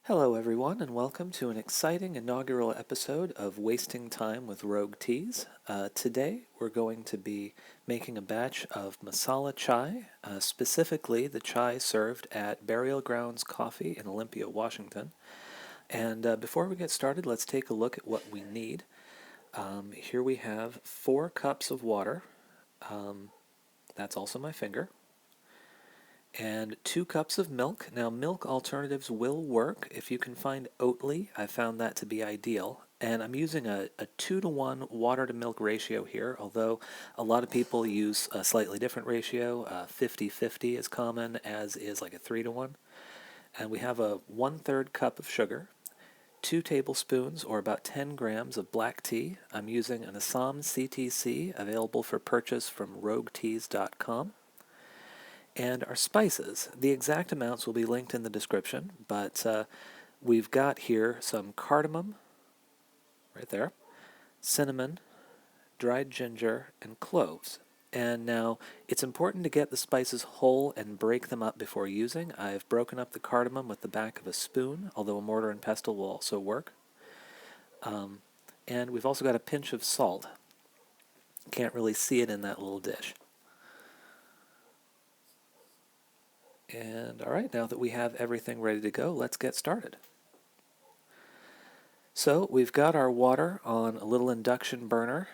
Hello, everyone, and welcome to an exciting inaugural episode of Wasting Time with Rogue Teas. Today, we're going to be making a batch of masala chai, specifically the chai served at Burial Grounds Coffee in Olympia, Washington. And before we get started, let's take a look at what we need. Here we have 4 cups of water. That's also my finger. And 2 cups of milk. Now, milk alternatives will work. If you can find Oatly, I found that to be ideal. And I'm using a 2-to-1 water to milk ratio here, although a lot of people use a slightly different ratio. 50-50 is common, as is like a 3-to-1. And we have a 1/3 cup of sugar, 2 tablespoons or about 10 grams of black tea. I'm using an Assam CTC, available for purchase from rogueteas.com. And our spices, the exact amounts will be linked in the description, but we've got here some cardamom, right there, cinnamon, dried ginger, and cloves. And now, it's important to get the spices whole and break them up before using. I've broken up the cardamom with the back of a spoon, although a mortar and pestle will also work. And we've also got a pinch of salt. Can't really see it in that little dish. And all right, now that we have everything ready to go, let's get started. So we've got our water on a little induction burner,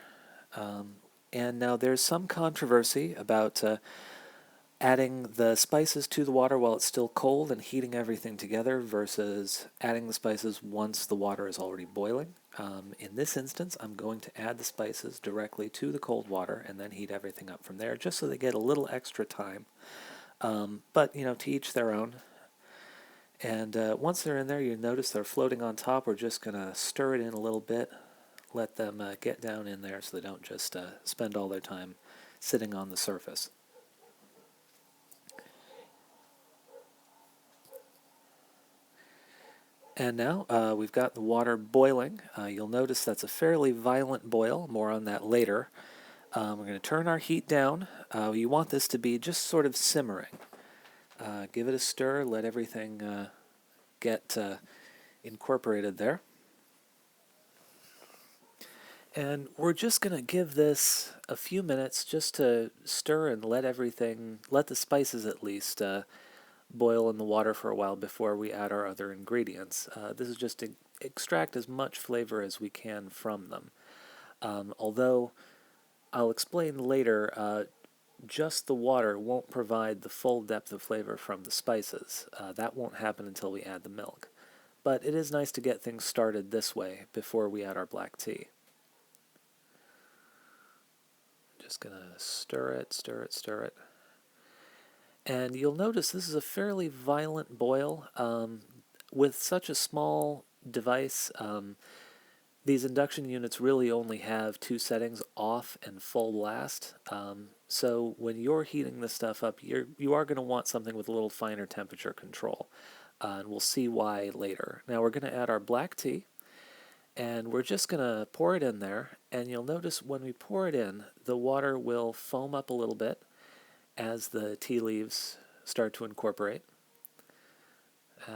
and now there's some controversy about adding the spices to the water while it's still cold and heating everything together versus adding the spices once the water is already boiling. In this instance, I'm going to add the spices directly to the cold water and then heat everything up from there, just so they get a little extra time. But, to each their own. And once they're in there, you notice they're floating on top. We're just going to stir it in a little bit, let them get down in there so they don't just spend all their time sitting on the surface. And now we've got the water boiling. You'll notice that's a fairly violent boil. More on that later. We're going to turn our heat down. You want this to be just sort of simmering. Give it a stir, let everything get incorporated there. And we're just going to give this a few minutes just to stir and let the spices at least, boil in the water for a while before we add our other ingredients. This is just to extract as much flavor as we can from them. Although, I'll explain later, just the water won't provide the full depth of flavor from the spices. That won't happen until we add the milk. But it is nice to get things started this way before we add our black tea. Just going to stir it, stir it, stir it. And you'll notice this is a fairly violent boil. With such a small device, these induction units really only have 2 settings, off and full blast. So when you're heating this stuff up, you are going to want something with a little finer temperature control. And we'll see why later. Now we're going to add our black tea. And we're just going to pour it in there, and you'll notice when we pour it in, the water will foam up a little bit as the tea leaves start to incorporate.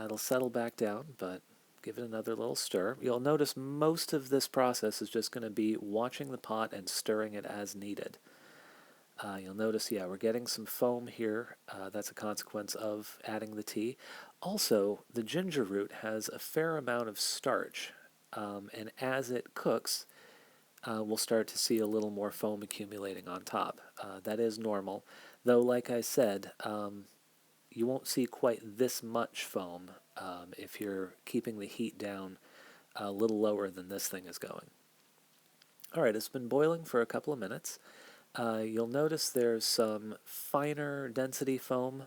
It'll settle back down, but give it another little stir. You'll notice most of this process is just going to be watching the pot and stirring it as needed. You'll notice, we're getting some foam here. That's a consequence of adding the tea. Also, the ginger root has a fair amount of starch. And as it cooks, we'll start to see a little more foam accumulating on top. That is normal, though, like I said, you won't see quite this much foam if you're keeping the heat down a little lower than this thing is going. All right, it's been boiling for a couple of minutes. You'll notice there's some finer density foam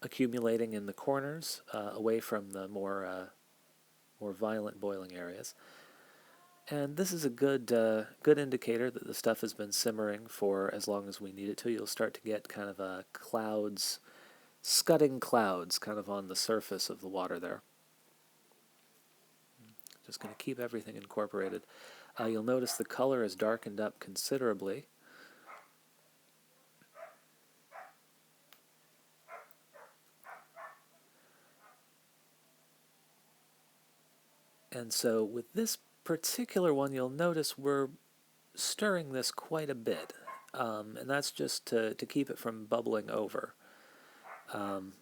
accumulating in the corners, away from the more violent boiling areas. And this is a good indicator that the stuff has been simmering for as long as we need it to. You'll start to get kind of scudding clouds kind of on the surface of the water there. Just going to keep everything incorporated. You'll notice the color has darkened up considerably. And so with this particular one, you'll notice we're stirring this quite a bit. And that's just to keep it from bubbling over. Um,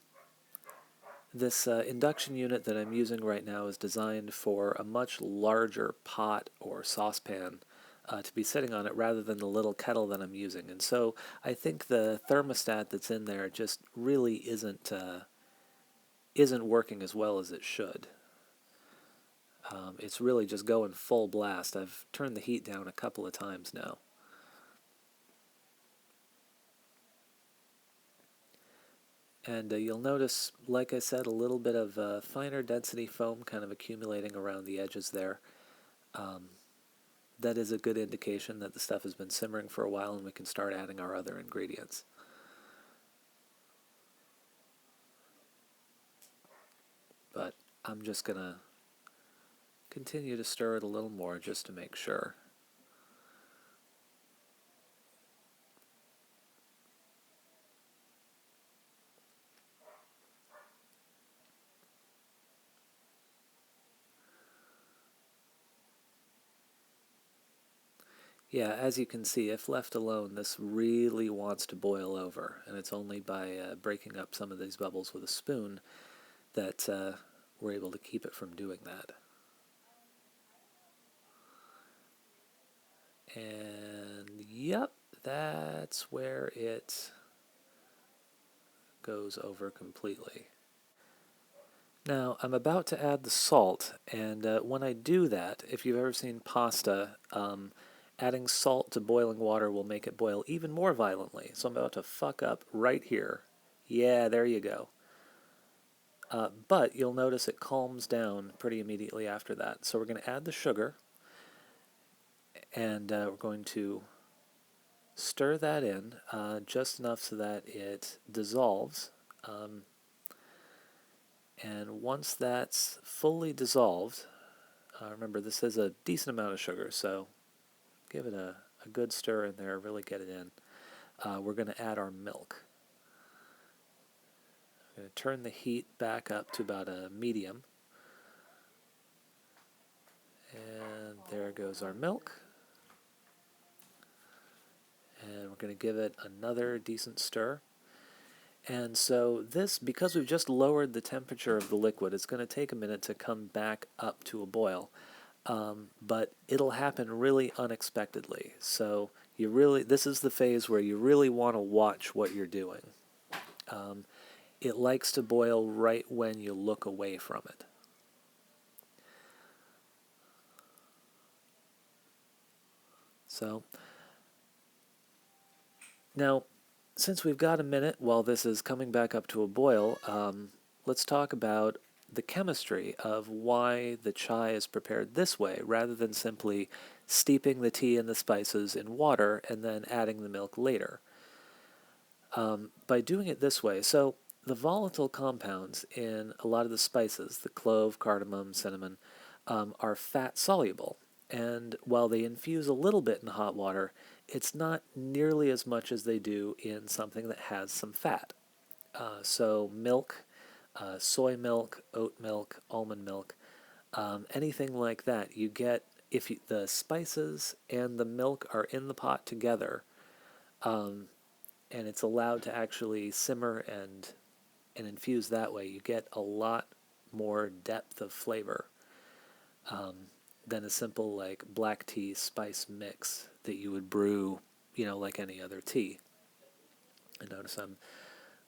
this induction unit that I'm using right now is designed for a much larger pot or saucepan to be sitting on it rather than the little kettle that I'm using. And so I think the thermostat that's in there just really isn't working as well as it should. It's really just going full blast. I've turned the heat down a couple of times now. And you'll notice, like I said, a little bit of finer density foam kind of accumulating around the edges there. Um, that is a good indication that the stuff has been simmering for a while and we can start adding our other ingredients. But I'm just going to continue to stir it a little more just to make sure. Yeah, as you can see, if left alone, this really wants to boil over, and it's only by breaking up some of these bubbles with a spoon that we're able to keep it from doing that. And yep, that's where it goes over completely. Now, I'm about to add the salt, and when I do that, if you've ever seen pasta, adding salt to boiling water will make it boil even more violently. So I'm about to fuck up right here. Yeah, there you go. But you'll notice it calms down pretty immediately after that. So we're going to add the sugar, and we're going to stir that in just enough so that it dissolves. And once that's fully dissolved, remember this is a decent amount of sugar, so give it a good stir in there, really get it in. We're going to add our milk. I'm going to turn the heat back up to about a medium. And there goes our milk. And we're going to give it another decent stir. And so this, because we've just lowered the temperature of the liquid, it's going to take a minute to come back up to a boil. But it'll happen really unexpectedly. So this is the phase where you really want to watch what you're doing. It likes to boil right when you look away from it. So now, since we've got a minute while this is coming back up to a boil, let's talk about the chemistry of why the chai is prepared this way rather than simply steeping the tea and the spices in water and then adding the milk later. By doing it this way, so the volatile compounds in a lot of the spices, the clove, cardamom, cinnamon, are fat soluble. And while they infuse a little bit in hot water, it's not nearly as much as they do in something that has some fat. So milk, soy milk, oat milk, almond milk, anything like that, you get, if the spices and the milk are in the pot together, and it's allowed to actually simmer and infuse that way, you get a lot more depth of flavor than a simple like black tea spice mix that you would brew, like any other tea. And notice I'm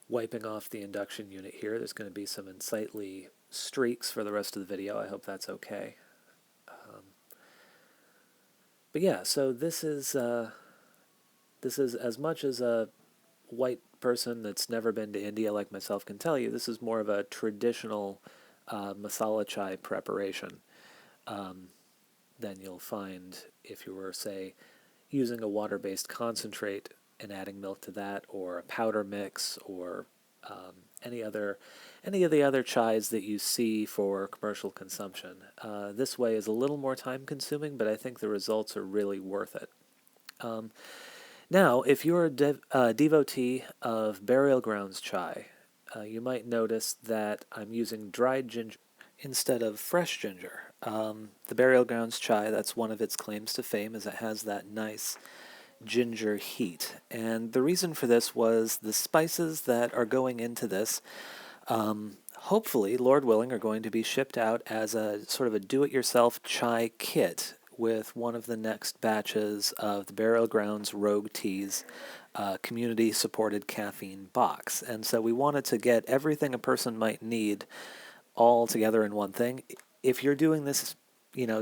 wiping off the induction unit here. There's going to be some unsightly streaks for the rest of the video. I hope that's okay. But yeah, so this is as much as a white person that's never been to India like myself can tell you, this is more of a traditional masala chai preparation than you'll find if you were, say, using a water-based concentrate and adding milk to that, or a powder mix, or any of the other chais that you see for commercial consumption. This way is a little more time-consuming, but I think the results are really worth it. Now, if you're a devotee of burial grounds chai, you might notice that I'm using dried ginger. instead of fresh ginger. The burial grounds chai, that's one of its claims to fame, is it has that nice ginger heat. And the reason for this was the spices that are going into this, hopefully, Lord willing, are going to be shipped out as a sort of a do-it-yourself chai kit with one of the next batches of the Burial Grounds Rogue Teas community-supported caffeine box. And so we wanted to get everything a person might need all together in one thing. If you're doing this,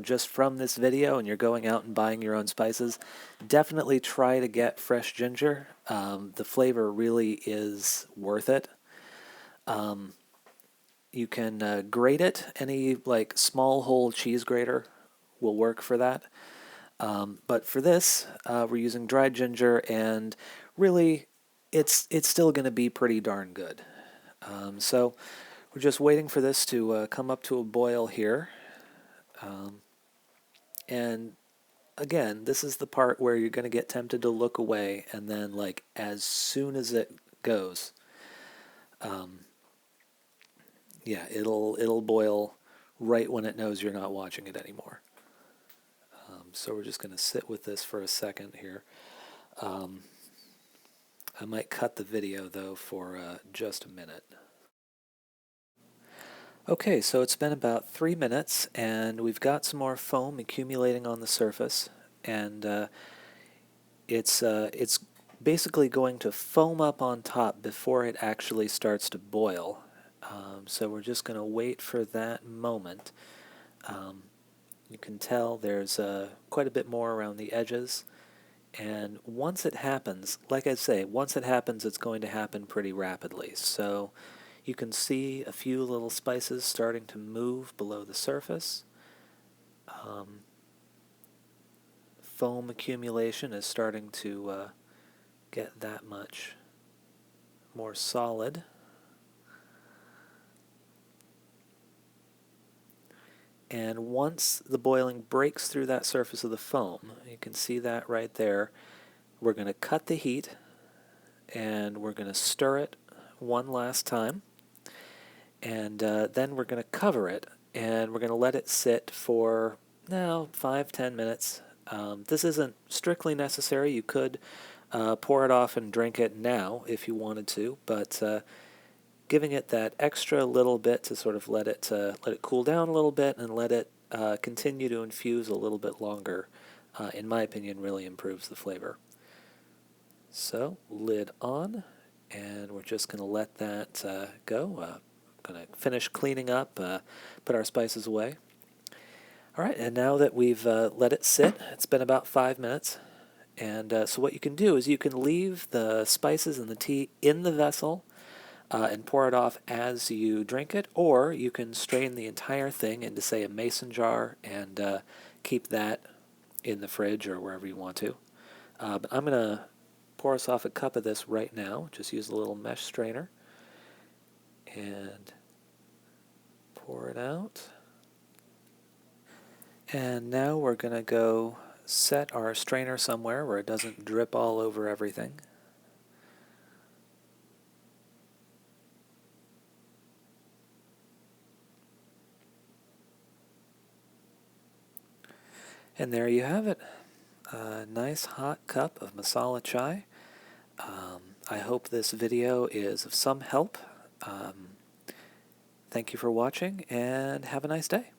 just from this video and you're going out and buying your own spices, definitely try to get fresh ginger. The flavor really is worth it. You can grate it. Any like small hole cheese grater will work for that. But for this, we're using dried ginger, and really, it's still going to be pretty darn good. So we're just waiting for this to come up to a boil here. And again, this is the part where you're going to get tempted to look away, and then like as soon as it goes, yeah, it'll boil right when it knows you're not watching it anymore. So we're just going to sit with this for a second here. I might cut the video though for just a minute. Okay, so it's been about 3 minutes, and we've got some more foam accumulating on the surface, and it's basically going to foam up on top before it actually starts to boil. So we're just going to wait for that moment. You can tell there's quite a bit more around the edges, and once it happens, like I say, once it happens, it's going to happen pretty rapidly. So you can see a few little spices starting to move below the surface. Foam accumulation is starting to get that much more solid. And once the boiling breaks through that surface of the foam, you can see that right there, we're going to cut the heat and we're going to stir it one last time. And then we're going to cover it, and we're going to let it sit for now 5-10 minutes. This isn't strictly necessary. You could pour it off and drink it now if you wanted to, but giving it that extra little bit to sort of let it cool down a little bit and let it continue to infuse a little bit longer, in my opinion, really improves the flavor. So lid on, and we're just going to let that go. Going to finish cleaning up, put our spices away. All right, and now that we've let it sit, it's been about 5 minutes, and so what you can do is you can leave the spices and the tea in the vessel and pour it off as you drink it, or you can strain the entire thing into, say, a mason jar and keep that in the fridge or wherever you want to. But I'm going to pour us off a cup of this right now. Just use a little mesh strainer and pour it out. And now we're going to go set our strainer somewhere where it doesn't drip all over everything. And there you have it. A nice hot cup of masala chai. I hope this video is of some help. Thank you for watching, and have a nice day.